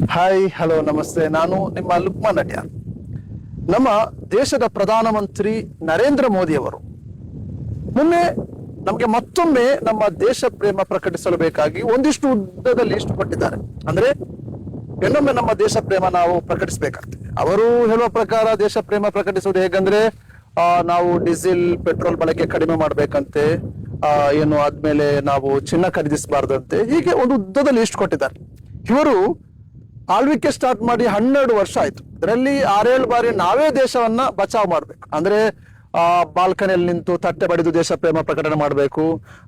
Hi hello ನಮಸ್ತೆ. ನಾನು ನಿಮ್ಮ ಲುಕ್ಮಾನ್ ನಟ್ಯಾರ್. ನಮ್ಮ ದೇಶದ ಪ್ರಧಾನಮಂತ್ರಿ ನರೇಂದ್ರ ಮೋದಿ ಅವರು ಮೊನ್ನೆ ನಮಗೆ ಮತ್ತೊಮ್ಮೆ ನಮ್ಮ ದೇಶ ಪ್ರೇಮ ಪ್ರಕಟಿಸಲು ಬೇಕಾಗಿ ಒಂದಿಷ್ಟು ಉದ್ದದಲ್ಲಿ ಲಿಸ್ಟ್ ಕೊಟ್ಟಿದ್ದಾರೆ. ಅಂದ್ರೆ ಇನ್ನೊಮ್ಮೆ ನಮ್ಮ ದೇಶ ಪ್ರೇಮ ನಾವು ಪ್ರಕಟಿಸಬೇಕಾಗ್ತದೆ. ಅವರು ಹೇಳುವ ಪ್ರಕಾರ ದೇಶ ಪ್ರೇಮ ಪ್ರಕಟಿಸುವುದು ಹೇಗಂದ್ರೆ ನಾವು ಡೀಸೆಲ್ ಪೆಟ್ರೋಲ್ ಬಳಕೆ ಕಡಿಮೆ ಮಾಡ್ಬೇಕಂತೆ, ಏನು ಆದ್ಮೇಲೆ ನಾವು ಚಿನ್ನ ಖರೀದಿಸಬಾರ್ದಂತೆ, ಹೀಗೆ ಒಂದು ಉದ್ದದ ಲಿಸ್ಟ್ ಕೊಟ್ಟಿದ್ದಾರೆ. ಇವರು ಆಳ್ವಿಕೆ ಸ್ಟಾರ್ಟ್ ಮಾಡಿ 12 ವರ್ಷ ಆಯ್ತು. ಇದರಲ್ಲಿ 6-7 ಬಾರಿ ನಾವೇ ದೇಶವನ್ನ ಬಚಾವ್ ಮಾಡ್ಬೇಕು. ಅಂದ್ರೆ ಬಾಲ್ಕನಿಯಲ್ಲಿ ನಿಂತು ತಟ್ಟೆ ಬಡಿದು ದೇಶ ಪ್ರೇಮ ಪ್ರಕಟಣೆ ಮಾಡಬೇಕು,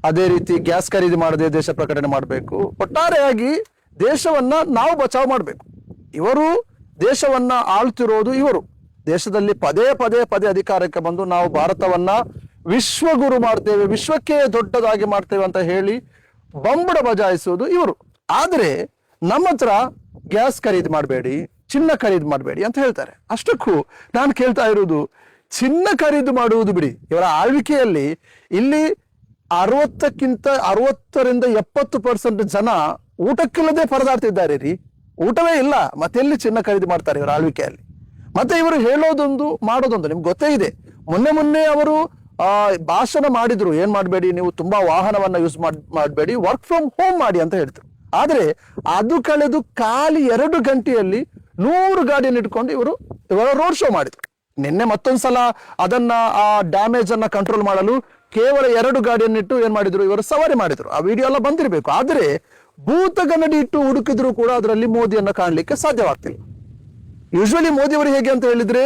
ಅದೇ ರೀತಿ ಗ್ಯಾಸ್ ಖರೀದಿ ಮಾಡದೆ ದೇಶ ಪ್ರಕಟಣೆ ಮಾಡಬೇಕು. ಒಟ್ಟಾರೆಯಾಗಿ ದೇಶವನ್ನ ನಾವು ಬಚಾವ್ ಮಾಡ್ಬೇಕು. ಇವರು ದೇಶವನ್ನ ಆಳ್ತಿರೋದು ಇವರು. ದೇಶದಲ್ಲಿ ಪದೇ ಪದೇ ಪದೇ ಅಧಿಕಾರಕ್ಕೆ ಬಂದು ನಾವು ಭಾರತವನ್ನ ವಿಶ್ವಗುರು ಮಾಡ್ತೇವೆ, ವಿಶ್ವಕ್ಕೆ ದೊಡ್ಡದಾಗಿ ಮಾಡ್ತೇವೆ ಅಂತ ಹೇಳಿ ಬಂಬಡ ಬಜಾಯಿಸುವುದು ಇವರು. ಆದ್ರೆ ನಮ್ಮ ಹತ್ರ ಗ್ಯಾಸ್ ಖರೀದಿ ಮಾಡಬೇಡಿ, ಚಿನ್ನ ಖರೀದಿ ಮಾಡಬೇಡಿ ಅಂತ ಹೇಳ್ತಾರೆ. ಅಷ್ಟಕ್ಕೂ ನಾನು ಕೇಳ್ತಾ ಇರುವುದು, ಚಿನ್ನ ಖರೀದಿ ಮಾಡುವುದು ಬಿಡಿ, ಇವರ ಆಳ್ವಿಕೆಯಲ್ಲಿ ಇಲ್ಲಿ 60ರಿಂದ 70% ಜನ ಊಟಕ್ಕಿಲ್ಲದೆ ಪರದಾಡ್ತಿದ್ದಾರೆ ರೀ. ಊಟವೇ ಇಲ್ಲ, ಮತ್ತೆಲ್ಲಿ ಚಿನ್ನ ಖರೀದಿ ಮಾಡ್ತಾರೆ ಇವರ ಆಳ್ವಿಕೆಯಲ್ಲಿ? ಮತ್ತೆ ಇವರು ಹೇಳೋದೊಂದು ಮಾಡೋದೊಂದು ನಿಮ್ಗೆ ಗೊತ್ತೇ ಇದೆ. ಮೊನ್ನೆ ಅವರು ಭಾಷಣ ಮಾಡಿದ್ರು, ಏನ್ ಮಾಡಬೇಡಿ, ನೀವು ತುಂಬಾ ವಾಹನವನ್ನ ಯೂಸ್ ಮಾಡಬೇಡಿ, ವರ್ಕ್ ಫ್ರಮ್ ಹೋಮ್ ಮಾಡಿ ಅಂತ ಹೇಳ್ತಾರೆ. ಆದ್ರೆ ಅದು ಕಳೆದು ಖಾಲಿ 2 ಗಂಟೆಯಲ್ಲಿ 100 ಗಾಡಿಯನ್ನು ಇಟ್ಕೊಂಡು ಇವರ ರೋಡ್ ಶೋ ಮಾಡಿದ್ರು. ನಿನ್ನೆ ಮತ್ತೊಂದ್ಸಲ ಅದನ್ನ ಆ ಡ್ಯಾಮೇಜ್ ಅನ್ನ ಕಂಟ್ರೋಲ್ ಮಾಡಲು ಕೇವಲ 2 ಗಾಡಿಯನ್ನಿಟ್ಟು ಏನ್ ಮಾಡಿದ್ರು, ಇವರು ಸವಾರಿ ಮಾಡಿದ್ರು. ಆ ವಿಡಿಯೋ ಎಲ್ಲ ಬಂದಿರಬೇಕು. ಆದ್ರೆ ಭೂತಗನ್ನಡಿ ಇಟ್ಟು ಹುಡುಕಿದ್ರು ಕೂಡ ಅದರಲ್ಲಿ ಮೋದಿಯನ್ನ ಕಾಣ್ಲಿಕ್ಕೆ ಸಾಧ್ಯವಾಗ್ತಿಲ್ಲ. ಯೂಶುವಲಿ ಮೋದಿ ಅವರು ಹೇಗೆ ಅಂತ ಹೇಳಿದ್ರೆ,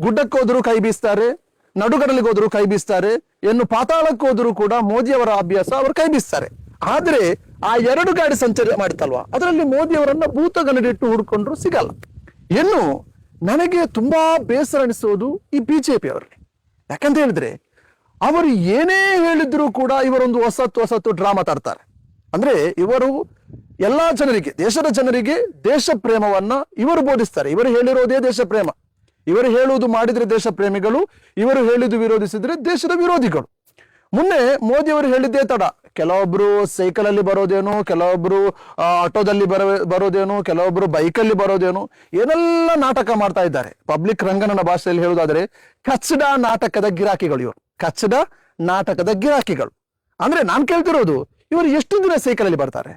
ಗುಡ್ಡಕ್ಕೆ ಹೋದ್ರು ಕೈ ಬೀಸ್ತಾರೆ, ನಡುಗಡಲಿಗೆ ಹೋದ್ರು ಕೈ ಬೀಸ್ತಾರೆ, ಇನ್ನು ಪಾತಾಳಕ್ಕೆ ಹೋದ್ರು ಕೂಡ ಮೋದಿ ಅವರ ಅಭ್ಯಾಸ ಅವರು ಕೈ ಬೀಸ್ತಾರೆ. ಆದ್ರೆ ಆ 2 ಗಾಡಿ ಸಂಚಾರ ಮಾಡಿತಲ್ವಾ, ಅದರಲ್ಲಿ ಮೋದಿ ಅವರನ್ನ ಭೂತಗನ್ನಡಿ ಇಟ್ಟು ಹುಡ್ಕೊಂಡ್ರು ಸಿಗಲ್ಲ. ಇನ್ನು ನನಗೆ ತುಂಬಾ ಬೇಸರ ಅನಿಸೋದು ಈ ಬಿಜೆಪಿ ಅವರಲ್ಲಿ. ಯಾಕಂತ ಹೇಳಿದ್ರೆ ಅವರು ಏನೇ ಹೇಳಿದ್ರು ಕೂಡ ಇವರೊಂದು ಹೊಸತ್ತು ಡ್ರಾಮಾ ತರ್ತಾರೆ. ಅಂದ್ರೆ ಇವರು ಎಲ್ಲಾ ಜನರಿಗೆ, ದೇಶದ ಜನರಿಗೆ ದೇಶ ಪ್ರೇಮವನ್ನ ಇವರು ಬೋಧಿಸ್ತಾರೆ. ಇವರು ಹೇಳಿರೋದೇ ದೇಶ ಪ್ರೇಮ. ಇವರು ಹೇಳುವುದು ಮಾಡಿದ್ರೆ ದೇಶ ಪ್ರೇಮಿಗಳು, ಇವರು ಹೇಳಿದ್ದು ವಿರೋಧಿಸಿದ್ರೆ ದೇಶದ ವಿರೋಧಿಗಳು. ಮೊನ್ನೆ ಮೋದಿ ಅವರು ಹೇಳಿದ್ದೇ ತಡ. ಕೆಲವೊಬ್ರು ಸೈಕಲ್ ಅಲ್ಲಿ ಬರೋದೇನು, ಕೆಲವೊಬ್ರು ಆಟೋದಲ್ಲಿ ಬರೋದೇನು, ಕೆಲವೊಬ್ರು ಬೈಕಲ್ಲಿ ಬರೋದೇನು, ಏನೆಲ್ಲ ನಾಟಕ ಮಾಡ್ತಾ ಇದ್ದಾರೆ. ಪಬ್ಲಿಕ್ ರಂಗನ ಭಾಷೆಯಲ್ಲಿ ಹೇಳುವುದಾದ್ರೆ ಕಚ್ಚಡ ನಾಟಕದ ಗಿರಾಕಿಗಳು ಇವರು, ಕಚ್ಚಡ ನಾಟಕದ ಗಿರಾಕಿಗಳು. ಅಂದ್ರೆ ನಾನ್ ಕೇಳ್ತಿರೋದು, ಇವರು ಎಷ್ಟು ದಿನ ಸೈಕಲ್ ಅಲ್ಲಿ ಬರ್ತಾರೆ,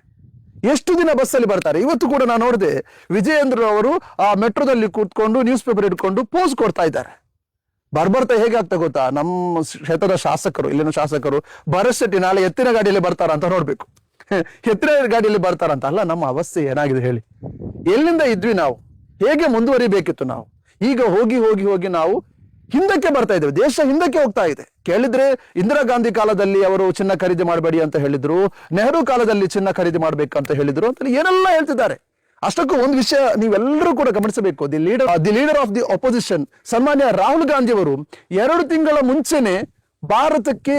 ಎಷ್ಟು ದಿನ ಬಸ್ಸಲ್ಲಿ ಬರ್ತಾರೆ? ಇವತ್ತು ಕೂಡ ನಾನು ನೋಡಿದೆ, ವಿಜಯೇಂದ್ರ ಅವರು ಆ ಮೆಟ್ರೋದಲ್ಲಿ ಕೂತ್ಕೊಂಡು ನ್ಯೂಸ್ ಪೇಪರ್ ಇಟ್ಕೊಂಡು ಪೋಸ್ ಕೊಡ್ತಾ ಇದ್ದಾರೆ. ಬರ್ಬರ್ತಾ ಹೇಗೆ ಆಗ್ತಾ ಗೊತ್ತಾ, ನಮ್ಮ ಕ್ಷೇತ್ರದ ಶಾಸಕರು, ಇಲ್ಲಿನ ಶಾಸಕರು ಭರತ್ ಶೆಟ್ಟಿ ನಾಳೆ ಎತ್ತಿನ ಗಾಡಿಯಲ್ಲಿ ಬರ್ತಾರ ಅಂತ ನೋಡ್ಬೇಕು. ಎತ್ತಿನ ಗಾಡಿಯಲ್ಲಿ ಬರ್ತಾರಂತ ಅಲ್ಲ. ನಮ್ಮ ಅವಸ್ಥೆ ಏನಾಗಿದೆ ಹೇಳಿ? ಎಲ್ಲಿಂದ ಇದ್ವಿ ನಾವು? ಹೇಗೆ ಮುಂದುವರಿಬೇಕಿತ್ತು ನಾವು? ಈಗ ಹೋಗಿ ನಾವು ಹಿಂದಕ್ಕೆ ಬರ್ತಾ ಇದ್ದೇವೆ. ದೇಶ ಹಿಂದಕ್ಕೆ ಹೋಗ್ತಾ ಇದೆ. ಕೇಳಿದ್ರೆ ಇಂದಿರಾ ಗಾಂಧಿ ಕಾಲದಲ್ಲಿ ಅವರು ಚಿನ್ನ ಖರೀದಿ ಮಾಡಬೇಡಿ ಅಂತ ಹೇಳಿದ್ರು, ನೆಹರು ಕಾಲದಲ್ಲಿ ಚಿನ್ನ ಖರೀದಿ ಮಾಡ್ಬೇಕಂತ ಹೇಳಿದ್ರು ಅಂತ ಏನೆಲ್ಲ ಹೇಳ್ತಿದ್ದಾರೆ. ಅಷ್ಟಕ್ಕೂ ಒಂದು ವಿಷಯ ನೀವೆಲ್ಲರೂ ಕೂಡ ಗಮನಿಸಬೇಕು. The leader of the opposition ಸನ್ಮಾನ್ಯ ರಾಹುಲ್ ಗಾಂಧಿ ಅವರು 2 ತಿಂಗಳ ಮುಂಚೆನೆ ಭಾರತಕ್ಕೆ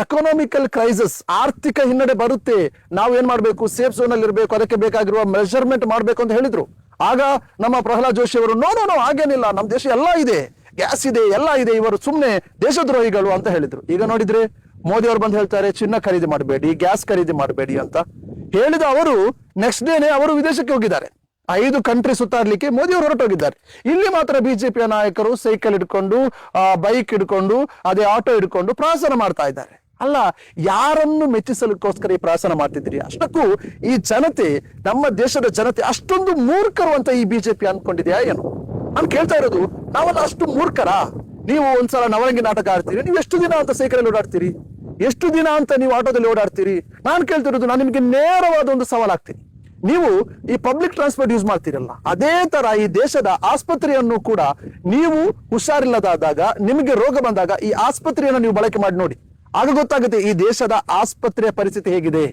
ಎಕನಾಮಿಕಲ್ ಕ್ರೈಸಿಸ್, ಆರ್ಥಿಕ ಹಿನ್ನಡೆ ಬರುತ್ತೆ, ನಾವು ಏನ್ ಮಾಡ್ಬೇಕು, ಸೇಫ್ ಝೋನ್ ಅಲ್ಲಿ ಇರಬೇಕು, ಅದಕ್ಕೆ ಬೇಕಾಗಿರುವ ಮೆಜರ್ಮೆಂಟ್ ಮಾಡ್ಬೇಕು ಅಂತ ಹೇಳಿದ್ರು. ಆಗ ನಮ್ಮ ಪ್ರಹ್ಲಾದ್ ಜೋಶಿ ಅವರು ನೋ ಹಾಗೇನಿಲ್ಲ, ನಮ್ಮ ದೇಶ ಎಲ್ಲ ಇದೆ, ಗ್ಯಾಸ್ ಇದೆ, ಎಲ್ಲ ಇದೆ, ಇವರು ಸುಮ್ನೆ ದೇಶದ್ರೋಹಿಗಳು ಅಂತ ಹೇಳಿದ್ರು. ಈಗ ನೋಡಿದ್ರೆ ಮೋದಿ ಅವರು ಬಂದು ಹೇಳ್ತಾರೆ ಚಿನ್ನ ಖರೀದಿ ಮಾಡಬೇಡಿ, ಗ್ಯಾಸ್ ಖರೀದಿ ಮಾಡಬೇಡಿ ಅಂತ ಹೇಳಿದ ಅವರು ನೆಕ್ಸ್ಟ್ ಡೇನೆ ಅವರು ವಿದೇಶಕ್ಕೆ ಹೋಗಿದ್ದಾರೆ. 5 ಕಂಟ್ರಿ ಸುತ್ತಾಡ್ಲಿಕ್ಕೆ ಮೋದಿ ಅವರು ಹೊರಟೋಗಿದ್ದಾರೆ. ಇಲ್ಲಿ ಮಾತ್ರ ಬಿಜೆಪಿಯ ನಾಯಕರು ಸೈಕಲ್ ಹಿಡ್ಕೊಂಡು, ಬೈಕ್ ಹಿಡ್ಕೊಂಡು, ಅದೇ ಆಟೋ ಹಿಡ್ಕೊಂಡು ಪ್ರಾಸನ ಮಾಡ್ತಾ ಇದ್ದಾರೆ. ಅಲ್ಲ, ಯಾರನ್ನು ಮೆಚ್ಚಿಸಲಿಕ್ಕೋಸ್ಕರ ಈ ಪ್ರಾಸನ ಮಾಡ್ತಿದ್ದೀರಿ? ಅಷ್ಟಕ್ಕೂ ಈ ಜನತೆ, ನಮ್ಮ ದೇಶದ ಜನತೆ ಅಷ್ಟೊಂದು ಮೂರ್ಖರು ಅಂತ ಈ ಬಿಜೆಪಿ ಅನ್ಕೊಂಡಿದ್ಯಾ ಏನು? ನಾನು ಕೇಳ್ತಾ ಇರೋದು, ನಾವೆಲ್ಲ ಅಷ್ಟು ಮೂರ್ಖರಾ? ನೀವು ಒಂದ್ಸಲ ನವರಂಗಿ ನಾಟಕ ಆಡ್ತೀರಿ, ನೀವು ಎಷ್ಟು ದಿನ ಅಂತ ಸೈಕಲ್ ಓಡಾಡ್ತೀರಿ? ಎಷ್ಟು ದಿನ ಅಂತ ನೀವು ಆಟೋದಲ್ಲಿ ಓಡಾಡ್ತೀರಿ? ನಾನು ಕೇಳ್ತಿರೋದು, ನಾನು ನಿಮಗೆ ನೇರವಾದ ಒಂದು ಸವಾಲ್ ಆಗ್ತೀನಿ. ನೀವು ಈ ಪಬ್ಲಿಕ್ ಟ್ರಾನ್ಸ್ಪೋರ್ಟ್ ಯೂಸ್ ಮಾಡ್ತೀರಲ್ಲ, ಅದೇ ತರ ಈ ದೇಶದ ಆಸ್ಪತ್ರೆಯನ್ನು ಕೂಡ ನೀವು ಹುಷಾರಿಲ್ಲದಾದಾಗ, ನಿಮಗೆ ರೋಗ ಬಂದಾಗ ಈ ಆಸ್ಪತ್ರೆಯನ್ನು ನೀವು ಬಳಕೆ ಮಾಡಿ ನೋಡಿ. ಆಗ ಗೊತ್ತಾಗುತ್ತೆ ಈ ದೇಶದ ಆಸ್ಪತ್ರೆಯ ಪರಿಸ್ಥಿತಿ ಹೇಗಿದೆ,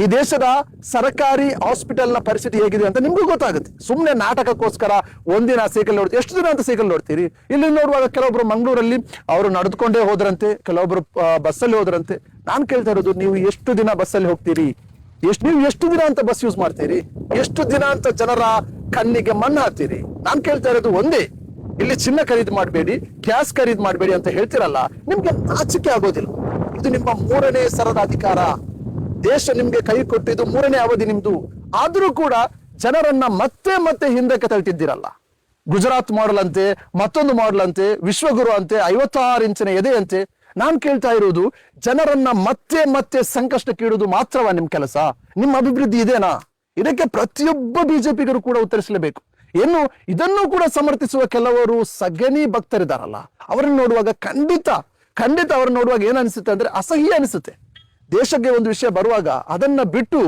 ಈ ದೇಶದ ಸರ್ಕಾರಿ ಹಾಸ್ಪಿಟಲ್ ನ ಪರಿಸ್ಥಿತಿ ಹೇಗಿದೆ ಅಂತ ನಿಮ್ಗೂ ಗೊತ್ತಾಗುತ್ತೆ. ಸುಮ್ನೆ ನಾಟಕಕ್ಕೋಸ್ಕರ ಒಂದಿನ ಸೈಕಲ್ ನೋಡ್ತೀವಿ, ಎಷ್ಟು ದಿನ ಅಂತ ಸೈಕಲ್ ನೋಡ್ತೀರಿ? ಇಲ್ಲಿ ನೋಡುವಾಗ ಕೆಲವೊಬ್ರು ಮಂಗಳೂರಲ್ಲಿ ಅವರು ನಡೆದುಕೊಂಡೇ ಹೋದ್ರಂತೆ, ಕೆಲವೊಬ್ರು ಬಸ್ಸಲ್ಲಿ ಹೋದ್ರಂತೆ. ನಾನ್ ಕೇಳ್ತಾ ಇರೋದು, ನೀವು ಎಷ್ಟು ದಿನ ಬಸ್ಸಲ್ಲಿ ಹೋಗ್ತೀರಿ? ನೀವು ಎಷ್ಟು ದಿನ ಅಂತ ಬಸ್ ಯೂಸ್ ಮಾಡ್ತೀರಿ? ಎಷ್ಟು ದಿನ ಅಂತ ಜನರ ಕಣ್ಣಿಗೆ ಮಣ್ಣು ಹಾಕ್ತೀರಿ? ನಾನ್ ಕೇಳ್ತಾ ಇರೋದು ಒಂದೇ, ಇಲ್ಲಿ ಚಿನ್ನ ಖರೀದಿ ಮಾಡಬೇಡಿ, ಗ್ಯಾಸ್ ಖರೀದಿ ಮಾಡಬೇಡಿ ಅಂತ ಹೇಳ್ತಿರಲ್ಲ, ನಿಮ್ಗೆ ನಾಚಿಕೆ ಆಗೋದಿಲ್ಲ? ಇದು ನಿಮ್ಮ 3ನೇ ಸರದ ಅಧಿಕಾರ. ದೇಶ ನಿಮ್ಗೆ ಕೈ ಕೊಟ್ಟಿದ್ದು 3ನೇ ಅವಧಿ ನಿಮ್ದು. ಆದ್ರೂ ಕೂಡ ಜನರನ್ನ ಮತ್ತೆ ಮತ್ತೆ ಹಿಂದಕ್ಕೆ ತಳ್ತಿದ್ದೀರಲ್ಲ. ಗುಜರಾತ್ ಮಾಡೆಲ್ ಅಂತೆ, ಮತ್ತೊಂದು ಮಾಡೆಲ್ ಅಂತೆ, ವಿಶ್ವಗುರು ಅಂತೆ, 56 ಇಂಚಿನ ಎದೆ ಅಂತೆ. ನಾನ್ ಕೇಳ್ತಾ ಇರುವುದು, ಜನರನ್ನ ಮತ್ತೆ ಮತ್ತೆ ಸಂಕಷ್ಟಕ್ಕೀಡುವುದು ಮಾತ್ರವಾ ನಿಮ್ ಕೆಲಸ? ನಿಮ್ಮ ಅಭಿವೃದ್ಧಿ ಇದೇನಾ? ಇದಕ್ಕೆ ಪ್ರತಿಯೊಬ್ಬ ಬಿಜೆಪಿಗರು ಕೂಡ ಉತ್ತರಿಸಲೇಬೇಕು. ಇನ್ನು ಇದನ್ನು ಕೂಡ ಸಮರ್ಥಿಸುವ ಕೆಲವರು ಸಗಣಿ ಭಕ್ತರಿದ್ದಾರಲ್ಲ, ಅವರನ್ನು ನೋಡುವಾಗ ಖಂಡಿತ ಅವ್ರನ್ನ ನೋಡುವಾಗ ಏನ್ ಅನಿಸುತ್ತೆ ಅಂದ್ರೆ ಅಸಹ್ಯ ಅನಿಸುತ್ತೆ. ದೇಶಕ್ಕೆ ಒಂದು ವಿಷಯ ಬರುವಾಗ ಅದನ್ನ ಬಿಟ್ಟು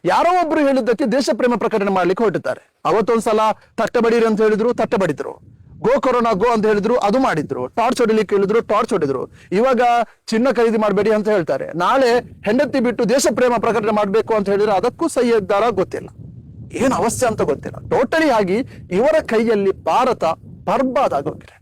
ಯಾರೋ ಒಬ್ರು ಹೇಳಿದ್ದಕ್ಕೆ ದೇಶ ಪ್ರೇಮ ಪ್ರಕಟಣೆ ಮಾಡ್ಲಿಕ್ಕೆ ಹೊರಟಿದ್ದಾರೆ. ಅವತ್ತೊಂದ್ಸಲ ತಟ್ಟೆ ಬಡೀರಿ ಅಂತ ಹೇಳಿದ್ರು, ತಟ್ಟೆ ಬಡಿದ್ರು. ಗೋ ಕೊರೋನಾ ಗೋ ಅಂತ ಹೇಳಿದ್ರು, ಅದು ಮಾಡಿದ್ರು. ಟಾರ್ಚ್ ಹೊಡಿಲಿಕ್ಕೆ ಹೇಳಿದ್ರು, ಟಾರ್ಚ್ ಹೊಡಿದ್ರು. ಇವಾಗ ಚಿನ್ನ ಖರೀದಿ ಮಾಡಬೇಡಿ ಅಂತ ಹೇಳ್ತಾರೆ. ನಾಳೆ ಹೆಂಡತಿ ಬಿಟ್ಟು ದೇಶ ಪ್ರೇಮ ಪ್ರಕಟಣೆ ಮಾಡ್ಬೇಕು ಅಂತ ಹೇಳಿದ್ರೆ ಅದಕ್ಕೂ ಸಹಿ ಇದ್ದಾರ ಗೊತ್ತಿಲ್ಲ. ಏನ್ ಅವಸ್ಥೆ ಅಂತ ಗೊತ್ತಿಲ್ಲ. ಟೋಟಲಿ ಆಗಿ ಇವರ ಕೈಯಲ್ಲಿ ಭಾರತ ಬರ್ಬಾದ್ ಆಗೋಗಿದೆ.